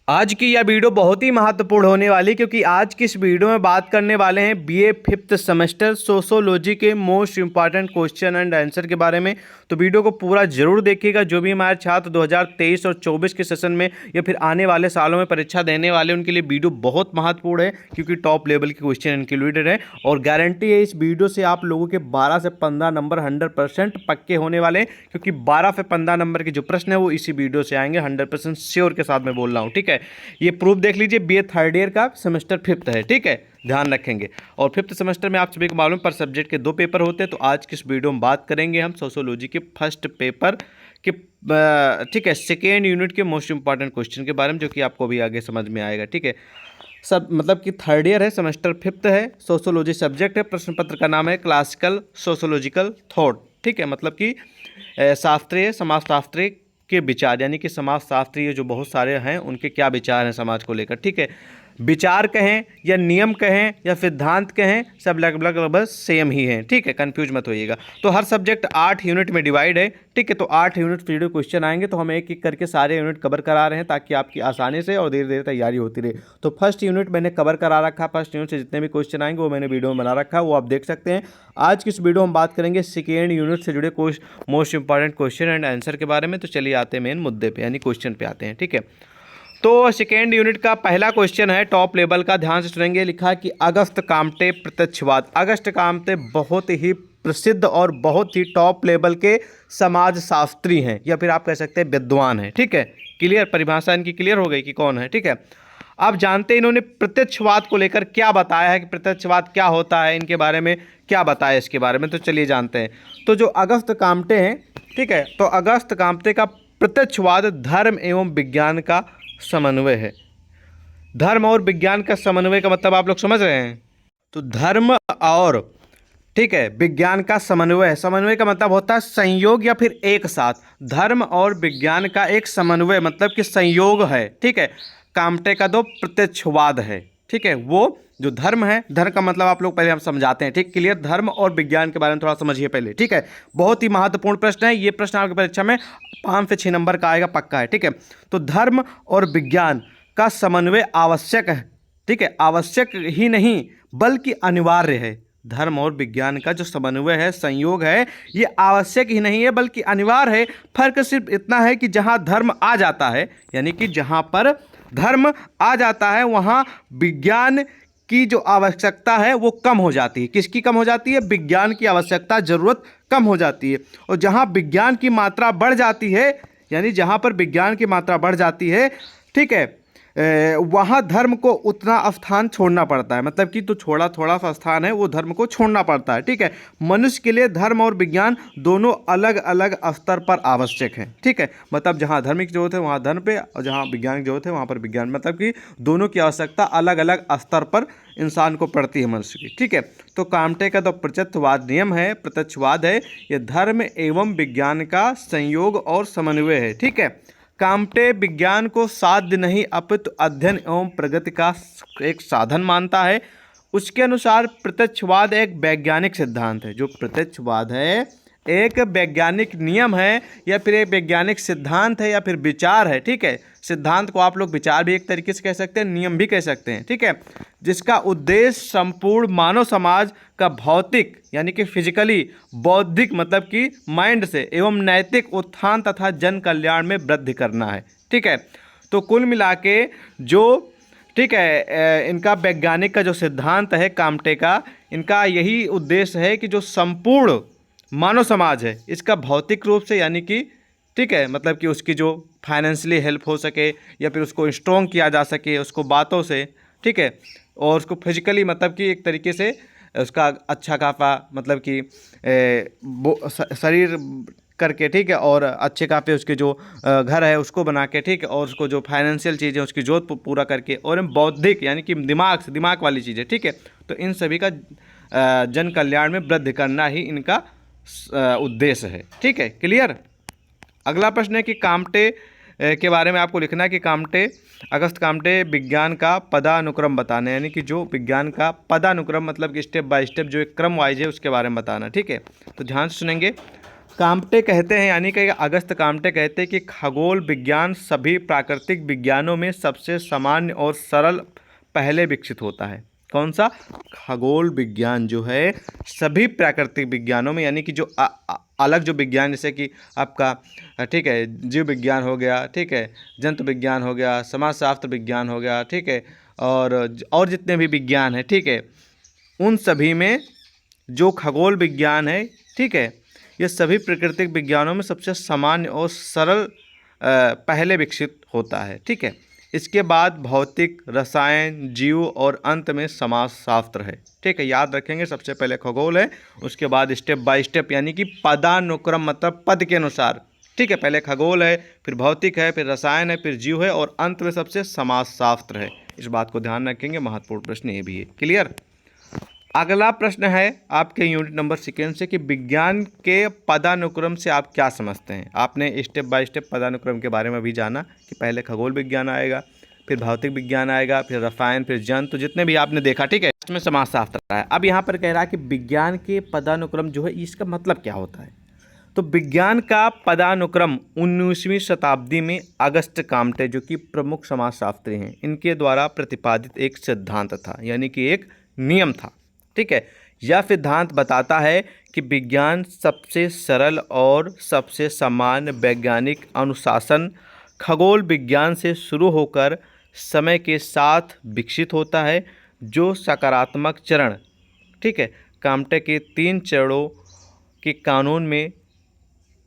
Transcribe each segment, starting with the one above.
आज की यह वीडियो बहुत ही महत्वपूर्ण होने वाली क्योंकि आज की इस वीडियो में बात करने वाले हैं बीए फिफ्थ सेमेस्टर सोशोलॉजी के most important question and answer के बारे में। तो वीडियो को पूरा जरूर देखिएगा। जो भी हमारे छात्र 2023 और 24 के सेशन में या फिर आने वाले सालों में परीक्षा देने वाले उनके लिए वीडियो बहुत महत्वपूर्ण है क्योंकि टॉप लेवल के क्वेश्चन इंक्लूडेड है और गारंटी है इस वीडियो से आप लोगों के 12 से 15 नंबर 100% पक्के होने वाले हैं क्योंकि 12 से 15 नंबर के जो प्रश्न है वो इसी वीडियो से आएंगे। 100% श्योर के साथ मैं बोल रहा हूँ, ठीक है। ये प्रूफ देख लीजिए, बीए थर्ड ईयर का सेमेस्टर फिफ्थ है, ठीक है, ध्यान रखेंगे। और फिफ्थ सेमेस्टर में आप सभी को मालूम पर सब्जेक्ट के 2 पेपर होते हैं। तो आज की इस वीडियो में बात करेंगे हम सोशोलॉजी के फर्स्ट पेपर के ठीक है सेकेंड यूनिट के मोस्ट इंपॉर्टेंट क्वेश्चन के बारे में, जो कि आपको भी आगे समझ में आएगा, ठीक है। सब मतलब कि थर्ड ईयर है, सेमेस्टर फिफ्थ है, सोशोलॉजी सब्जेक्ट है। प्रश्न पत्र का नाम है क्लासिकल सोशोलॉजिकल थॉट, ठीक है, मतलब कि शास्त्रीय समाजशास्त्री के विचार, यानी कि समाजशास्त्रीय जो बहुत सारे हैं उनके क्या विचार हैं समाज को लेकर, ठीक है। विचार कहें या नियम कहें या सिद्धांत कहें, सब लगभग सेम ही हैं, ठीक है, कंफ्यूज मत होइएगा। तो हर सब्जेक्ट 8 यूनिट में डिवाइड है, ठीक है। तो 8 यूनिट वीडियो क्वेश्चन आएंगे तो हम एक एक करके सारे यूनिट कवर करा रहे हैं ताकि आपकी आसानी से और धीरे धीरे तैयारी होती रहे। तो फर्स्ट यूनिट मैंने कवर करा रखा, फर्स्ट यूनिट से जितने भी क्वेश्चन आएंगे वो मैंने वीडियो में बना रखा है, वो आप देख सकते हैं। आज की इस वीडियो हम बात करेंगे सेकेंड यूनिट से जुड़े most important question and answer के बारे में। तो चलिए आते हैं मेन मुद्दे पे, यानी क्वेश्चन पे आते हैं, ठीक है। तो सेकेंड यूनिट का पहला क्वेश्चन है टॉप लेवल का, ध्यान से सुनेंगे। लिखा है कि अगस्त काम्टे प्रत्यक्षवाद। अगस्त काम्टे बहुत ही प्रसिद्ध और बहुत ही टॉप लेवल के समाजशास्त्री हैं या फिर आप कह सकते हैं विद्वान हैं, ठीक है। क्लियर, परिभाषा इनकी क्लियर हो गई कि कौन है, ठीक है। आप जानते हैं इन्होंने प्रत्यक्षवाद को लेकर क्या बताया है कि प्रत्यक्षवाद क्या होता है, इनके बारे में क्या बताया इसके बारे में, तो चलिए जानते हैं। तो जो अगस्त काम्टे हैं, ठीक है, तो अगस्त काम्टे का प्रत्यक्षवाद धर्म एवं विज्ञान का समन्वय है। धर्म और विज्ञान का समन्वय का मतलब आप लोग समझ रहे हैं। तो धर्म और, ठीक है, विज्ञान का समन्वय है। समन्वय का मतलब होता है संयोग या फिर एक साथ। धर्म और विज्ञान का एक समन्वय मतलब कि संयोग है, ठीक है। काम्टे का दो प्रत्यक्षवाद है, ठीक है। वो जो धर्म है, धर्म का मतलब आप लोग पहले हम समझाते हैं, ठीक, क्लियर। धर्म और विज्ञान के बारे में थोड़ा समझिए पहले, ठीक है। बहुत ही महत्वपूर्ण प्रश्न है ये। प्रश्न आपकी परीक्षा में 5 से 6 नंबर का आएगा, पक्का है, ठीक है। तो धर्म और विज्ञान का समन्वय आवश्यक है, ठीक है, आवश्यक ही नहीं बल्कि अनिवार्य है। धर्म और विज्ञान का जो समन्वय है, संयोग है, ये आवश्यक ही नहीं है बल्कि अनिवार्य है। फर्क सिर्फ इतना है कि जहाँ धर्म आ जाता है, यानी कि जहाँ पर धर्म आ जाता है वहाँ विज्ञान की जो आवश्यकता है वो कम हो जाती है। किसकी कम हो जाती है? विज्ञान की आवश्यकता, जरूरत कम हो जाती है। और जहाँ विज्ञान की मात्रा बढ़ जाती है, यानी जहाँ पर विज्ञान की मात्रा बढ़ जाती है, ठीक है, वहाँ धर्म को उतना स्थान छोड़ना पड़ता है। मतलब कि तो थोड़ा सा स्थान है वो धर्म को छोड़ना पड़ता है, ठीक है। मनुष्य के लिए धर्म और विज्ञान दोनों अलग अलग स्तर पर आवश्यक हैं, ठीक है। मतलब जहाँ धर्म की जरूरत है वहाँ धर्म पे, और जहाँ विज्ञान की जरूरत है वहाँ पर विज्ञान, मतलब कि दोनों की आवश्यकता अलग अलग स्तर पर इंसान को पड़ती है, मनुष्य की, ठीक है। तो काम्टे का तो प्रत्यक्षवाद नियम है, प्रत्यक्षवाद है, ये धर्म एवं विज्ञान का संयोग और समन्वय है, ठीक है। काम्टे विज्ञान को साध्य नहीं अपितु अध्ययन एवं प्रगति का एक साधन मानता है। उसके अनुसार प्रत्यक्षवाद एक वैज्ञानिक सिद्धांत है। जो प्रत्यक्षवाद है एक वैज्ञानिक नियम है या फिर एक वैज्ञानिक सिद्धांत है या फिर विचार है, ठीक है। सिद्धांत को आप लोग विचार भी एक तरीके से कह सकते हैं, नियम भी कह सकते हैं, ठीक है। जिसका उद्देश्य संपूर्ण मानव समाज का भौतिक यानी कि फिजिकली, बौद्धिक मतलब कि माइंड से एवं नैतिक उत्थान तथा जन कल्याण में वृद्धि करना है, ठीक है। तो कुल मिला के जो, ठीक है, इनका वैज्ञानिक का जो सिद्धांत है काम्टे का, इनका यही उद्देश्य है कि जो संपूर्ण मानव समाज है इसका भौतिक रूप से, यानी कि, ठीक है, मतलब कि उसकी जो फाइनेंशियली हेल्प हो सके या फिर उसको स्ट्रॉन्ग किया जा सके उसको बातों से, ठीक है। और उसको फिजिकली मतलब कि एक तरीके से उसका अच्छा खासा मतलब कि शरीर करके, ठीक है, और अच्छे खासे उसके जो घर है उसको बना के, ठीक है, और उसको जो फाइनेंशियल चीज़ें उसकी जरूरत पूरा करके, और बौद्धिक यानी कि दिमाग वाली चीज़ें, ठीक है। तो इन सभी का जन कल्याण में वृद्धि करना ही इनका उद्देश्य है, ठीक है, क्लियर। अगला प्रश्न है कि काम्टे के बारे में आपको लिखना है कि काम्टे, अगस्त काम्टे विज्ञान का पदानुक्रम बताना है, यानी कि जो विज्ञान का पदानुक्रम मतलब कि स्टेप बाय स्टेप जो एक क्रम वाइज है उसके बारे में बताना, ठीक है। तो ध्यान से सुनेंगे। काम्टे कहते हैं, यानी कि अगस्त काम्टे कहते हैं कि खगोल विज्ञान सभी प्राकृतिक विज्ञानों में सबसे सामान्य और सरल पहले विकसित होता है। कौन सा? खगोल विज्ञान जो है सभी प्राकृतिक विज्ञानों में, यानी कि जो अलग जो विज्ञान, जैसे कि आपका ठीक है जीव विज्ञान हो गया, ठीक है जंतु विज्ञान हो गया, समाजशास्त्र विज्ञान हो गया, ठीक है और जितने भी विज्ञान हैं, ठीक है उन सभी में जो खगोल विज्ञान है, ठीक है ये सभी प्राकृतिक विज्ञानों में सबसे सामान्य और सरल पहले विकसित होता है। ठीक है, इसके बाद भौतिक, रसायन, जीव और अंत में समाजशास्त्र है। ठीक है, याद रखेंगे सबसे पहले खगोल है, उसके बाद स्टेप बाय स्टेप यानी कि पदानुक्रम मतलब पद के अनुसार। ठीक है, पहले खगोल है, फिर भौतिक है, फिर रसायन है, फिर जीव है और अंत में सबसे समाजशास्त्र है। इस बात को ध्यान रखेंगे, महत्वपूर्ण प्रश्न ये भी है। क्लियर। अगला प्रश्न है आपके यूनिट नंबर सेकेंड से कि विज्ञान के पदानुक्रम से आप क्या समझते हैं। आपने स्टेप बाय स्टेप पदानुक्रम के बारे में भी जाना कि पहले खगोल विज्ञान आएगा, फिर भौतिक विज्ञान आएगा, फिर रसायन, फिर जंतु, तो जितने भी आपने देखा। ठीक है, इसमें समाजशास्त्र है। अब यहाँ पर कह रहा है कि विज्ञान के पदानुक्रम जो है इसका मतलब क्या होता है। तो विज्ञान का पदानुक्रम 19वीं शताब्दी में अगस्त काम्टे जो कि प्रमुख समाजशास्त्री हैं, इनके द्वारा प्रतिपादित एक सिद्धांत था, यानी कि एक नियम था। ठीक है, यह सिद्धांत बताता है कि विज्ञान सबसे सरल और सबसे सामान्य वैज्ञानिक अनुशासन खगोल विज्ञान से शुरू होकर समय के साथ विकसित होता है, जो सकारात्मक चरण, ठीक है, काम्टे के 3 चरणों के कानून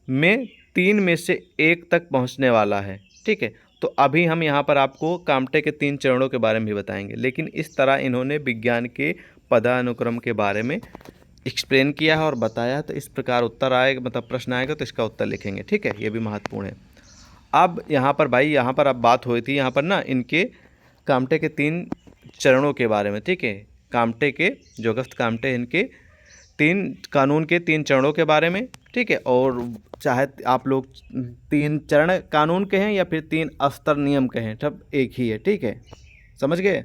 में 3 में से 1 तक पहुंचने वाला है। ठीक है, तो अभी हम यहाँ पर आपको काम्टे के 3 चरणों के बारे में भी बताएंगे, लेकिन इस तरह इन्होंने विज्ञान के पदानुक्रम के बारे में एक्सप्लेन किया है और बताया। तो इस प्रकार उत्तर आएगा, मतलब प्रश्न आएगा तो इसका उत्तर लिखेंगे। ठीक है, ये भी महत्वपूर्ण है। अब यहाँ पर भाई, यहाँ पर अब बात हुई थी यहाँ पर ना इनके काम्टे के 3 चरणों के बारे में। ठीक है, काम्टे के जो अगस्त काम्टे इनके 3 कानून के 3 चरणों के बारे में। ठीक है, और चाहे आप लोग 3 चरण कानून के हैं या फिर 3 स्तर नियम के हैं, सब एक ही है। ठीक है, समझ गए।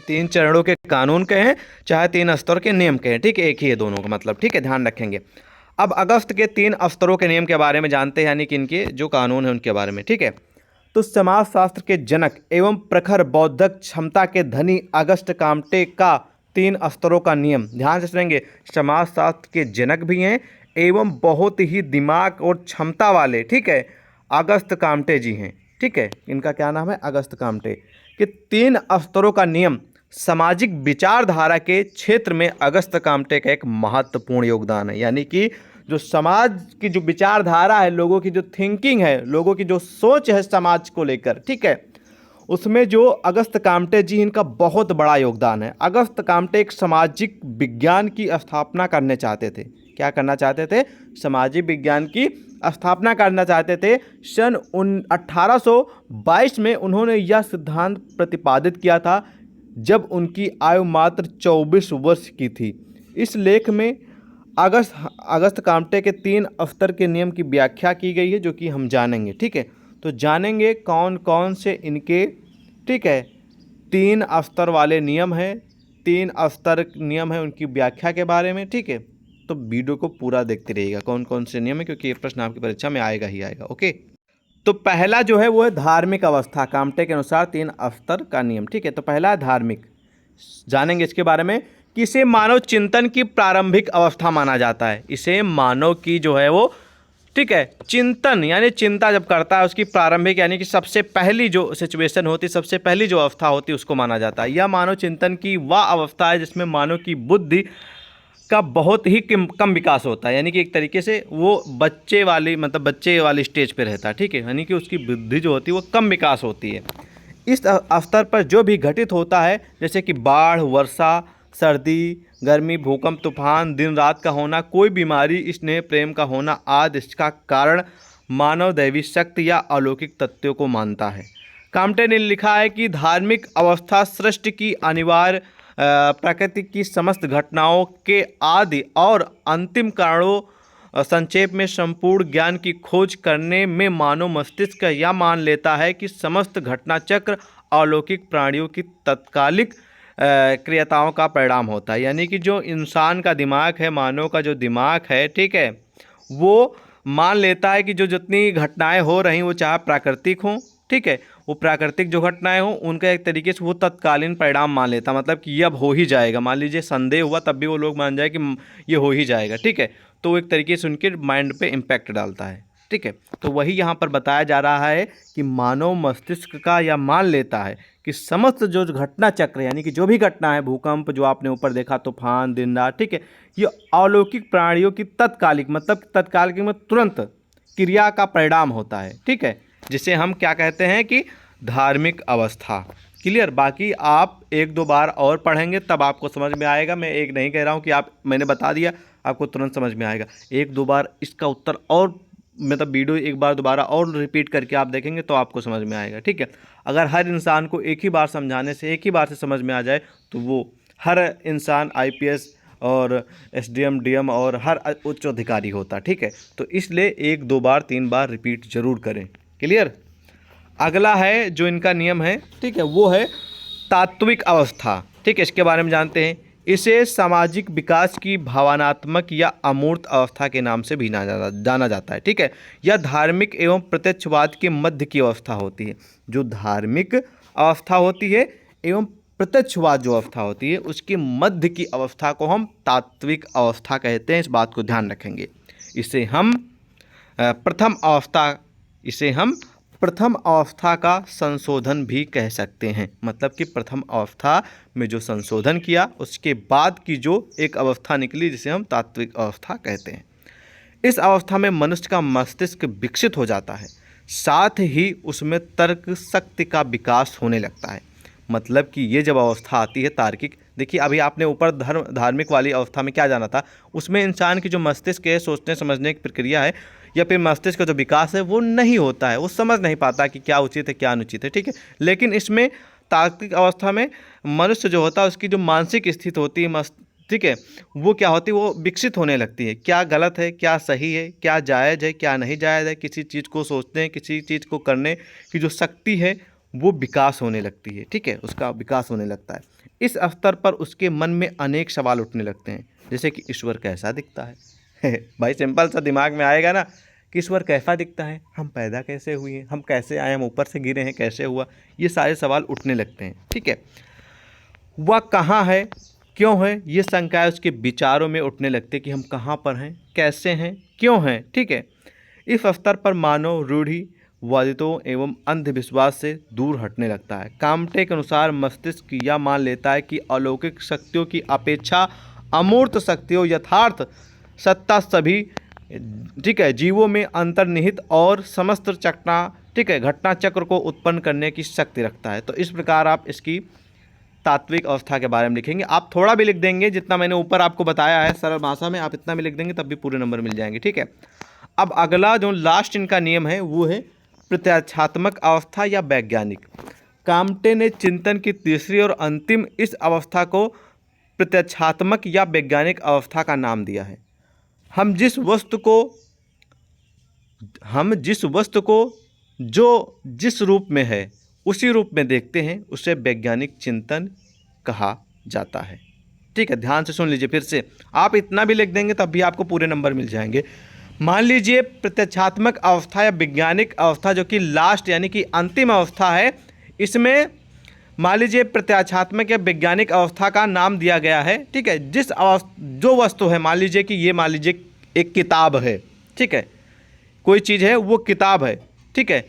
3 चरणों के कानून के हैं चाहे 3 स्तर के नियम के हैं, ठीक है, एक ही है दोनों का मतलब। ठीक है, ध्यान रखेंगे। अब अगस्त के 3 स्तरों के नियम के बारे में जानते हैं, यानी कि इनके जो कानून हैं उनके बारे में। ठीक है, तो समाजशास्त्र के जनक एवं प्रखर बौद्धिक क्षमता के धनी अगस्त काम्टे का 3 स्तरों का नियम, ध्यान से सुनेंगे, समाजशास्त्र के जनक भी हैं एवं बहुत ही दिमाग और क्षमता वाले, ठीक है, अगस्त काम्टे जी हैं। ठीक है, इनका क्या नाम है? Auguste Comte. कि 3 स्तरों का नियम सामाजिक विचारधारा के क्षेत्र में अगस्त काम्टे का एक महत्वपूर्ण योगदान है। यानी कि जो समाज की जो विचारधारा है, लोगों की जो थिंकिंग है, लोगों की जो सोच है समाज को लेकर, ठीक है, उसमें जो अगस्त काम्टे जी इनका बहुत बड़ा योगदान है। अगस्त काम्टे एक सामाजिक विज्ञान की स्थापना करने चाहते थे। क्या करना चाहते थे? सामाजिक विज्ञान की स्थापना करना चाहते थे। सन 1822 में उन्होंने यह सिद्धांत प्रतिपादित किया था जब उनकी आयु मात्र 24 वर्ष की थी। इस लेख में अगस्त काम्टे के 3 स्तर के नियम की व्याख्या की गई है, जो कि हम जानेंगे। ठीक है, तो जानेंगे कौन कौन से इनके, ठीक है, 3 स्तर वाले नियम हैं, 3 स्तर नियम है उनकी व्याख्या के बारे में। ठीक है, तो वीडियो को पूरा देखते रहिएगा कौन कौन से नियम है, क्योंकि ये प्रश्न आपकी परीक्षा में आएगा ही आएगा। ओके, तो पहला जो है वो है धार्मिक अवस्था, काम्टे के अनुसार 3 स्तर का नियम। ठीक है, तो पहला है धार्मिक, जानेंगे इसके बारे में कि इसे मानव चिंतन की प्रारंभिक अवस्था माना जाता है। इसे मानव की जो है वो, ठीक है, चिंतन यानी चिंता जब करता है उसकी प्रारंभिक, यानी कि सबसे पहली जो सिचुएशन होती है, सबसे पहली जो अवस्था होती है उसको माना जाता है। यह मानव चिंतन की वह अवस्था है जिसमें मानव की बुद्धि का बहुत ही कम विकास होता है, यानी कि एक तरीके से वो बच्चे वाली स्टेज पे रहता है। ठीक है, यानी कि उसकी बुद्धि जो होती है वो कम विकास होती है। इस स्तर पर जो भी घटित होता है, जैसे कि बाढ़, वर्षा, सर्दी, गर्मी, भूकंप, तूफान, दिन रात का होना, कोई बीमारी, स्नेह प्रेम का होना आदि, इसका कारण मानव दैवी शक्ति या अलौकिक तत्वों को मानता है। काम्टे ने लिखा है कि धार्मिक अवस्था सृष्टि की अनिवार्य प्रकृति की समस्त घटनाओं के आदि और अंतिम कारणों संक्षेप में संपूर्ण ज्ञान की खोज करने में मानव मस्तिष्क यह मान लेता है कि समस्त घटना चक्र अलौकिक प्राणियों की तत्कालिक क्रियाताओं का परिणाम होता है। यानी कि जो इंसान का दिमाग है, मानव का जो दिमाग है, ठीक है, वो मान लेता है कि जो जितनी घटनाएं हो रही वो चाहे प्राकृतिक हों, ठीक है, वो प्राकृतिक जो घटनाएं हों उनका एक तरीके से वो तत्कालीन परिणाम मान लेता, मतलब कि ये अब हो ही जाएगा। मान लीजिए संदेह हुआ तब भी वो लोग मान जाए कि ये हो ही जाएगा, ठीक है, तो वो एक तरीके से उनके माइंड पे इम्पैक्ट डालता है, ठीक है। तो वही यहाँ पर बताया जा रहा है कि मानव मस्तिष्क का यह मान लेता है कि समस्त जो घटना चक्र यानी कि जो भी घटना है, भूकंप जो आपने ऊपर देखा, तूफान, दिन रात, ठीक है, ये अलौकिक प्राणियों की तत्कालिक मतलब तत्कालिक में तुरंत क्रिया का परिणाम होता है, ठीक है, जिसे हम क्या कहते हैं कि धार्मिक अवस्था। क्लियर। बाकी आप एक दो बार और पढ़ेंगे तब आपको समझ में आएगा। मैं एक नहीं कह रहा हूँ कि आप, मैंने बता दिया आपको तुरंत समझ में आएगा। एक दो बार इसका उत्तर और मतलब वीडियो एक बार दोबारा और रिपीट करके आप देखेंगे तो आपको समझ में आएगा, ठीक है। अगर हर इंसान को एक ही बार समझाने से एक ही बार से समझ में आ जाए तो वो हर इंसान आईपीएस और एसडीएम डीएम और हर उच्च अधिकारी होता, ठीक है। तो इसलिए एक दो बार तीन बार रिपीट जरूर करें। क्लियर। अगला है जो इनका नियम है, ठीक है, वो है तात्विक अवस्था, ठीक है। इसके बारे में जानते हैं। इसे सामाजिक विकास की भावनात्मक या अमूर्त अवस्था के नाम से भी जाना जाता है, ठीक है। यह धार्मिक एवं प्रत्यक्षवाद के मध्य की अवस्था होती है। जो धार्मिक अवस्था होती है एवं प्रत्यक्षवाद जो अवस्था होती है उसके मध्य की अवस्था को हम तात्विक अवस्था कहते हैं। इस बात को ध्यान रखेंगे। इसे हम प्रथम अवस्था का संशोधन भी कह सकते हैं। मतलब कि प्रथम अवस्था में जो संशोधन किया उसके बाद की जो एक अवस्था निकली जिसे हम तात्विक अवस्था कहते हैं। इस अवस्था में मनुष्य का मस्तिष्क विकसित हो जाता है, साथ ही उसमें तर्क शक्ति का विकास होने लगता है। मतलब कि ये जब अवस्था आती है तार्किक, देखिए अभी आपने ऊपर धार्मिक वाली अवस्था में क्या जाना था, उसमें इंसान की जो मस्तिष्क है, सोचने समझने की प्रक्रिया है या फिर मस्तिष्क का जो विकास है वो नहीं होता है, वो समझ नहीं पाता कि क्या उचित है क्या अनुचित है, ठीक है। लेकिन इसमें तार्किक अवस्था में मनुष्य जो होता है उसकी जो मानसिक स्थिति होती है ठीक है, वो क्या होती है, वो विकसित होने लगती है। क्या गलत है, क्या सही है, क्या जायज़ है, क्या नहीं जायज़ है, किसी चीज़ को सोचने, किसी चीज़ को करने की जो शक्ति है वो विकास होने लगती है, ठीक है, उसका विकास होने लगता है। इस स्तर पर उसके मन में अनेक सवाल उठने लगते हैं, जैसे कि ईश्वर कैसा दिखता है भाई सिंपल सा दिमाग में आएगा ना कि ईश्वर कैसा दिखता है, हम पैदा कैसे हुए, हम कैसे आए, हम ऊपर से गिरे हैं, कैसे हुआ, ये सारे सवाल उठने लगते हैं, ठीक है। वह कहाँ है, क्यों है, ये शंकाएं उसके विचारों में उठने लगते कि हम कहाँ पर हैं, कैसे हैं, क्यों हैं, ठीक है। इस स्तर पर मानव रूढ़िवादितों एवं अंधविश्वास से दूर हटने लगता है। काम्टे के अनुसार मस्तिष्क यह मान लेता है कि अलौकिक शक्तियों की अपेक्षा अमूर्त शक्तियों यथार्थ सत्ता सभी, ठीक है, जीवों में अंतर्निहित और समस्त घटना चक्र को उत्पन्न करने की शक्ति रखता है। तो इस प्रकार आप इसकी तात्विक अवस्था के बारे में लिखेंगे। आप थोड़ा भी लिख देंगे, जितना मैंने ऊपर आपको बताया है सरल भाषा में, आप इतना भी लिख देंगे तब भी पूरे नंबर मिल जाएंगे, ठीक है। अब अगला जो लास्ट इनका नियम है वो है प्रत्याक्षात्मक अवस्था या वैज्ञानिक। काम्टे ने चिंतन की तीसरी और अंतिम इस अवस्था को प्रत्याक्षात्मक या वैज्ञानिक अवस्था का नाम दिया है। हम जिस वस्तु को जो जिस रूप में है उसी रूप में देखते हैं उसे वैज्ञानिक चिंतन कहा जाता है, ठीक है। ध्यान से सुन लीजिए फिर से, आप इतना भी लिख देंगे तब भी आपको पूरे नंबर मिल जाएंगे। मान लीजिए प्रत्यक्षात्मक अवस्था या वैज्ञानिक अवस्था जो कि लास्ट यानी कि अंतिम अवस्था है, इसमें मान लीजिए प्रत्याक्षात्मक या वैज्ञानिक अवस्था का नाम दिया गया है, ठीक है। जो वस्तु है, मान लीजिए एक किताब है, ठीक है, कोई चीज़ है वो किताब है, ठीक है,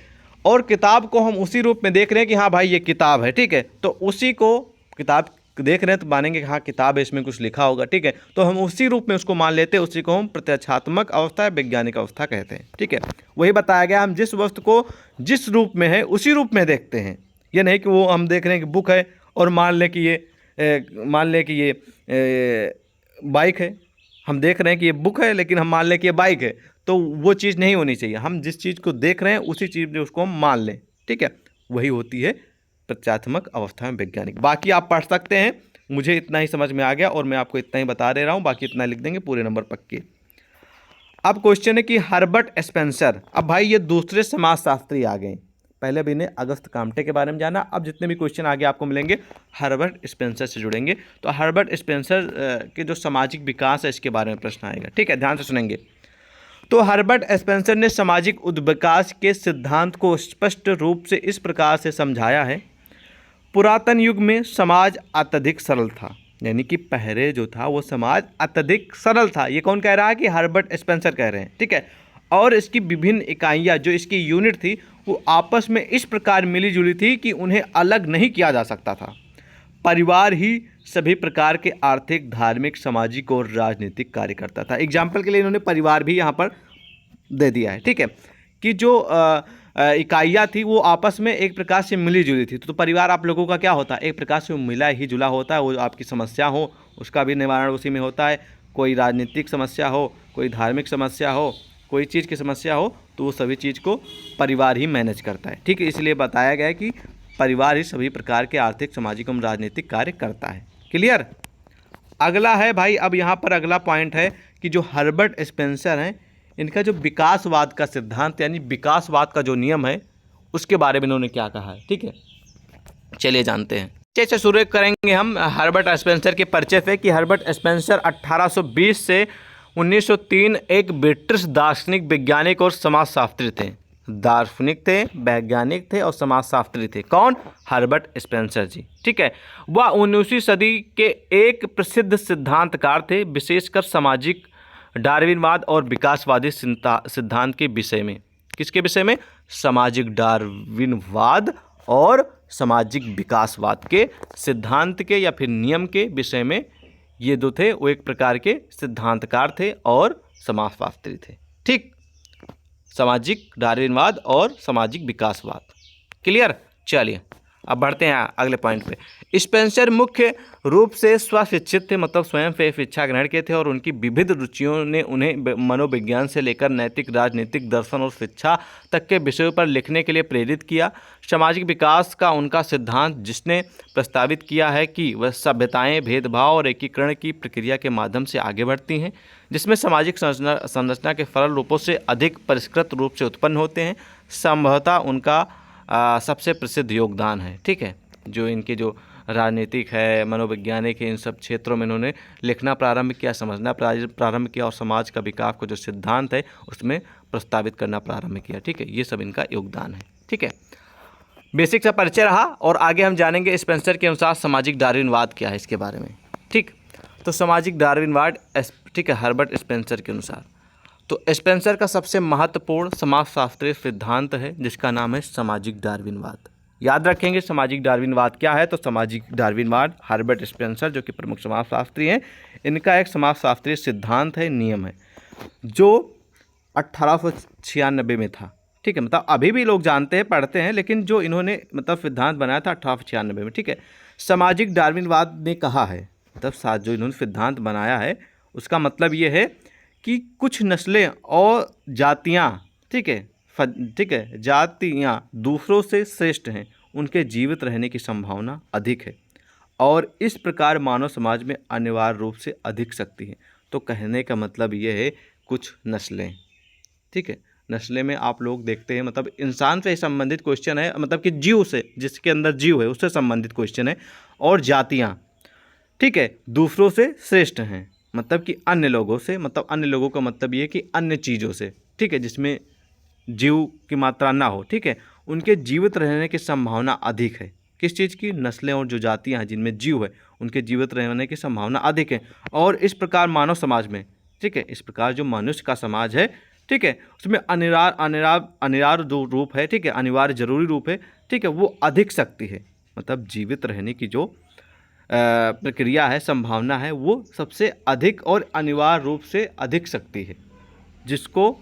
और किताब को हम उसी रूप में देख रहे हैं कि हाँ भाई ये किताब है, ठीक है। तो उसी को किताब देख रहे हैं तो मानेंगे कि हाँ किताब है, इसमें कुछ लिखा होगा, ठीक है। तो हम उसी रूप में उसको मान लेते हैं, उसी को हम प्रत्याक्षात्मक अवस्था या वैज्ञानिक अवस्था कहते हैं, ठीक है। वही बताया गया, हम जिस वस्तु को जिस रूप में है उसी रूप में देखते हैं। ये नहीं कि वो हम देख रहे हैं कि बुक है और मान लें कि ये बाइक है, हम देख रहे हैं कि ये बुक है लेकिन हम मान लें कि ये बाइक है, तो वो चीज़ नहीं होनी चाहिए। हम जिस चीज़ को देख रहे हैं उसी चीज़ में उसको हम मान लें, ठीक है। वही होती है प्रत्यात्मक अवस्था में वैज्ञानिक। बाकी आप पढ़ सकते हैं, मुझे इतना ही समझ में आ गया और मैं आपको इतना ही बता दे रहा हूँ, बाकी इतना लिख देंगे पूरे नंबर पक्के। अब क्वेश्चन है कि हर्बर्ट स्पेंसर, अब भाई ये दूसरे समाजशास्त्री आ गए। पहले भी ने अगस्त काम्टे के बारे में जाना, अब जितने भी क्वेश्चन आगे आपको मिलेंगे हर्बर्ट स्पेंसर से जुड़ेंगे। तो हर्बर्ट स्पेंसर के जो सामाजिक विकास है इसके बारे में प्रश्न आएगा, ठीक है, ध्यान से सुनेंगे। तो हर्बर्ट स्पेंसर ने सामाजिक उद्विकास के सिद्धांत को स्पष्ट रूप से इस प्रकार से समझाया है। पुरातन युग में समाज अत्यधिक सरल था, यानी कि पहले जो था वो समाज अत्यधिक सरल था। ये कौन कह रहा है? कि हर्बर्ट स्पेंसर कह रहे हैं, ठीक है। और इसकी विभिन्न इकाइयाँ, जो इसकी यूनिट थी, वो आपस में इस प्रकार मिली जुली थी कि उन्हें अलग नहीं किया जा सकता था। परिवार ही सभी प्रकार के आर्थिक, धार्मिक, सामाजिक और राजनीतिक कार्य करता था। एग्जाम्पल के लिए इन्होंने परिवार भी यहाँ पर दे दिया है, ठीक है, कि जो इकाइयाँ थी वो आपस में एक प्रकार से मिली जुली थी। तो परिवार आप लोगों का क्या होता है? एक प्रकार से मिला ही जुला होता है। वो आपकी समस्या हो उसका भी निवारण उसी में होता है। कोई राजनीतिक समस्या हो, कोई धार्मिक समस्या हो, कोई चीज़ की समस्या हो, तो वो सभी चीज़ को परिवार ही मैनेज करता है, ठीक है। इसलिए बताया गया है कि परिवार ही सभी प्रकार के आर्थिक, सामाजिक एवं राजनीतिक कार्य करता है। क्लियर? अगला है भाई, अब यहाँ पर अगला पॉइंट है कि जो हर्बर्ट स्पेंसर हैं, इनका जो विकासवाद का सिद्धांत यानी विकासवाद का जो नियम है उसके बारे में इन्होंने क्या कहा है, ठीक है। चलिए जानते हैं। जैसे शुरू करेंगे हम हर्बर्ट स्पेंसर के परिचय से कि हर्बर्ट स्पेंसर 1820 से 1903 एक ब्रिटिश दार्शनिक, वैज्ञानिक और समाजशास्त्री थे। दार्शनिक थे, वैज्ञानिक थे और समाजशास्त्री थे। कौन? हर्बर्ट स्पेंसर जी, ठीक है। वह 19वीं सदी के एक प्रसिद्ध सिद्धांतकार थे, विशेषकर सामाजिक डार्विनवाद और विकासवादी सिद्धांत के विषय में। किसके विषय में? सामाजिक डार्विनवाद और सामाजिक विकासवाद के सिद्धांत के या फिर नियम के विषय में ये दो थे। वो एक प्रकार के सिद्धांतकार थे और समाजशास्त्री थे, ठीक। सामाजिक डार्विनवाद और सामाजिक विकासवाद। क्लियर? चलिए अब बढ़ते हैं अगले पॉइंट पे। स्पेंसर मुख्य रूप से स्वशिक्षित थे, मतलब स्वयं से शिक्षा ग्रहण किए थे और उनकी विविध रुचियों ने उन्हें मनोविज्ञान से लेकर नैतिक, राजनीतिक, दर्शन और शिक्षा तक के विषयों पर लिखने के लिए प्रेरित किया। सामाजिक विकास का उनका सिद्धांत, जिसने प्रस्तावित किया है कि वह सभ्यताएं भेदभाव और एकीकरण की प्रक्रिया के माध्यम से आगे बढ़ती हैं, जिसमें सामाजिक संरचना के सरल रूपों से अधिक परिष्कृत रूप से उत्पन्न होते हैं, संभवतः उनका सबसे प्रसिद्ध योगदान है, ठीक है। जो इनके जो राजनीतिक है, मनोवैज्ञानिक है, इन सब क्षेत्रों में इन्होंने लिखना प्रारंभ किया, समझना प्रारंभ किया और समाज का विकास का जो सिद्धांत है उसमें प्रस्तावित करना प्रारंभ किया, ठीक है। ये सब इनका योगदान है, ठीक है। बेसिक सा परिचय रहा और आगे हम जानेंगे स्पेंसर के अनुसार सामाजिक डार्विनवाद क्या है इसके बारे में, ठीक। तो सामाजिक डार्विनवाद, ठीक है, हर्बर्ट स्पेंसर के अनुसार तो स्पेंसर का सबसे महत्वपूर्ण समाजशास्त्रीय सिद्धांत है जिसका नाम है सामाजिक डार्विनवाद। याद रखेंगे सामाजिक डार्विनवाद क्या है। तो सामाजिक डार्विनवाद हर्बर्ट स्पेंसर जो कि प्रमुख समाजशास्त्री हैं, इनका एक समाजशास्त्रीय सिद्धांत है, नियम है, जो 1896 में था, ठीक है। मतलब अभी भी लोग जानते हैं, पढ़ते हैं, लेकिन जो इन्होंने मतलब सिद्धांत बनाया था 1896 में, ठीक है। सामाजिक डार्विनवाद ने कहा है, मतलब जो इन्होंने सिद्धांत बनाया है उसका मतलब ये है कि कुछ नस्लें और जातियाँ, ठीक है, जातियाँ दूसरों से श्रेष्ठ हैं, उनके जीवित रहने की संभावना अधिक है और इस प्रकार मानव समाज में अनिवार्य रूप से अधिक शक्ति है। तो कहने का मतलब ये है कुछ नस्लें, ठीक है, नस्लें में आप लोग देखते हैं मतलब इंसान से संबंधित क्वेश्चन है, मतलब कि जीव से, जिसके अंदर जीव है उससे संबंधित क्वेश्चन है, और जातियाँ, ठीक है, दूसरों से श्रेष्ठ हैं, मतलब कि अन्य लोगों से, मतलब अन्य लोगों का मतलब ये कि अन्य चीज़ों से, ठीक है, जिसमें जीव की मात्रा ना हो, ठीक है, उनके जीवित रहने की संभावना अधिक है। किस चीज़ की? नस्लें और जो जातियाँ हैं जिनमें जीव है उनके जीवित रहने की संभावना अधिक है। और इस प्रकार मानव समाज में, ठीक है, इस प्रकार जो मनुष्य का समाज है, ठीक है, उसमें अनिवार्य जो रूप है, ठीक है, अनिवार्य जरूरी रूप है, ठीक है, वो अधिक शक्ति है, मतलब जीवित रहने की जो प्रक्रिया है, संभावना है, वो सबसे अधिक और अनिवार्य रूप से अधिक शक्ति है, जिसको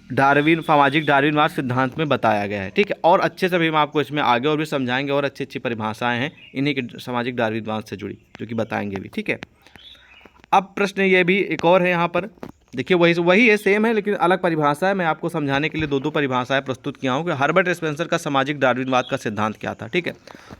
सामाजिक डार्विनवाद सिद्धांत में बताया गया है, ठीक है। और अच्छे से भी हम आपको इसमें आगे और भी समझाएंगे, और अच्छी अच्छी परिभाषाएं हैं इन्हीं के सामाजिक डार्विनवाद से जुड़ी जो कि बताएंगे भी, ठीक है। अब प्रश्न ये भी एक और है यहाँ पर, देखिए वही है, सेम है लेकिन अलग परिभाषा है। मैं आपको समझाने के लिए दो परिभाषाएं प्रस्तुत किया हूँ कि हर्बर्ट स्पेंसर का सामाजिक डार्विनवाद का सिद्धांत क्या था, ठीक है।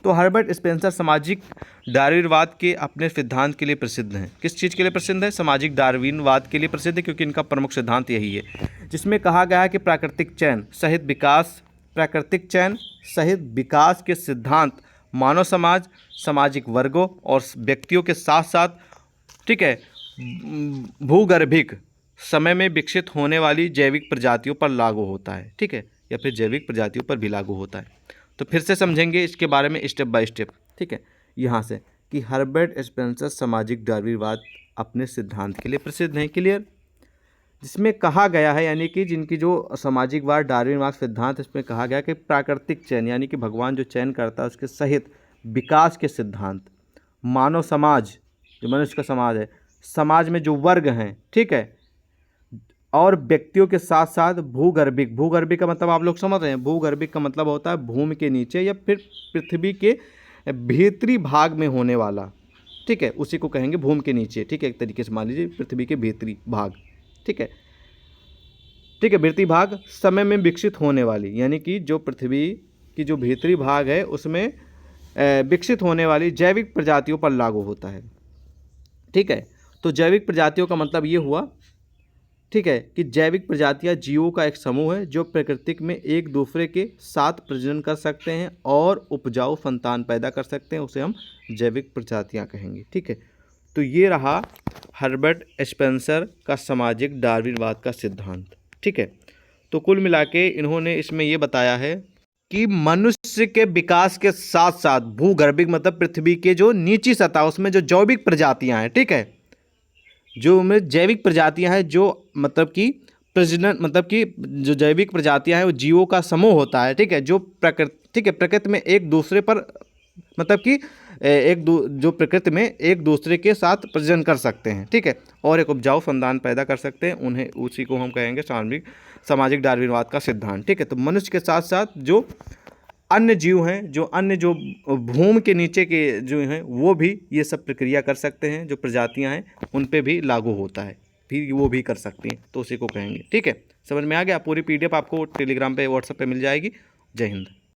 तो हर्बर्ट स्पेंसर सामाजिक डार्विनवाद के अपने सिद्धांत के लिए प्रसिद्ध हैं। किस चीज़ के लिए प्रसिद्ध है? सामाजिक डार्विनवाद के लिए प्रसिद्ध है, क्योंकि इनका प्रमुख सिद्धांत यही है, जिसमें कहा गया है कि प्राकृतिक चयन सहित विकास के सिद्धांत मानव समाज, सामाजिक वर्गों और व्यक्तियों के साथ साथ, ठीक है, भूगर्भिक समय में विकसित होने वाली जैविक प्रजातियों पर लागू होता है, ठीक है, या फिर जैविक प्रजातियों पर भी लागू होता है। तो फिर से समझेंगे इसके बारे में स्टेप बाय स्टेप, ठीक है। यहाँ से कि हर्बर्ट स्पेंसर सामाजिक डार्विनवाद अपने सिद्धांत के लिए प्रसिद्ध हैं, क्लियर। जिसमें कहा गया है, यानी कि जिनकी जो सामाजिकवाद डार्विनवाद सिद्धांत, इसमें कहा गया कि प्राकृतिक चयन, यानी कि भगवान जो चयन करता है उसके सहित विकास के सिद्धांत, मानव समाज जो मनुष्य का समाज है, समाज में जो वर्ग हैं, ठीक है, और व्यक्तियों के साथ साथ भूगर्भिक, भूगर्भिक का मतलब आप लोग समझ रहे हैं, भूगर्भिक का मतलब होता है भूमि के नीचे या फिर पृथ्वी के भीतरी भाग में होने वाला, ठीक है, उसी को कहेंगे भूमि के नीचे, ठीक है, एक तरीके से मान लीजिए पृथ्वी के भीतरी भाग, ठीक है, ठीक है, भीतरी भाग समय में विकसित होने वाली, यानी कि जो पृथ्वी की जो भीतरी भाग है उसमें विकसित होने वाली जैविक प्रजातियों पर लागू होता है, ठीक है। तो जैविक प्रजातियों का मतलब ये हुआ, ठीक है, कि जैविक प्रजातियां जीवों का एक समूह है जो प्राकृतिक में एक दूसरे के साथ प्रजनन कर सकते हैं और उपजाऊ संतान पैदा कर सकते हैं, उसे हम जैविक प्रजातियां कहेंगे, ठीक है। तो ये रहा हर्बर्ट स्पेंसर का सामाजिक डार्विनवाद का सिद्धांत, ठीक है। तो कुल मिला के इन्होंने इसमें ये बताया है कि मनुष्य के विकास के साथ साथ भूगर्भिक मतलब पृथ्वी के जो नीची सतह उसमें जो जैविक प्रजातियां हैं, ठीक है, जो उनमें जैविक प्रजातियां हैं, जो मतलब कि प्रजनन मतलब कि जो जैविक प्रजातियां हैं वो जीवों का समूह होता है, ठीक है, जो ठीक है, प्रकृति में एक दूसरे पर मतलब कि जो प्रकृति में एक दूसरे के साथ प्रजनन कर सकते हैं, ठीक है, और एक उपजाऊ संतान पैदा कर सकते हैं, उन्हें उसी को हम कहेंगे सामाजिक डार्विनवाद का सिद्धांत, ठीक है। तो मनुष्य के साथ साथ जो अन्य जीव हैं, जो अन्य जो भूमि के नीचे के जो हैं वो भी ये सब प्रक्रिया कर सकते हैं, जो प्रजातियां हैं उन पे भी लागू होता है, फिर वो भी कर सकती हैं, तो उसी को कहेंगे, ठीक है। समझ में आ गया। पूरी PDF आपको टेलीग्राम पे व्हाट्सएप पे मिल जाएगी। जय हिंद।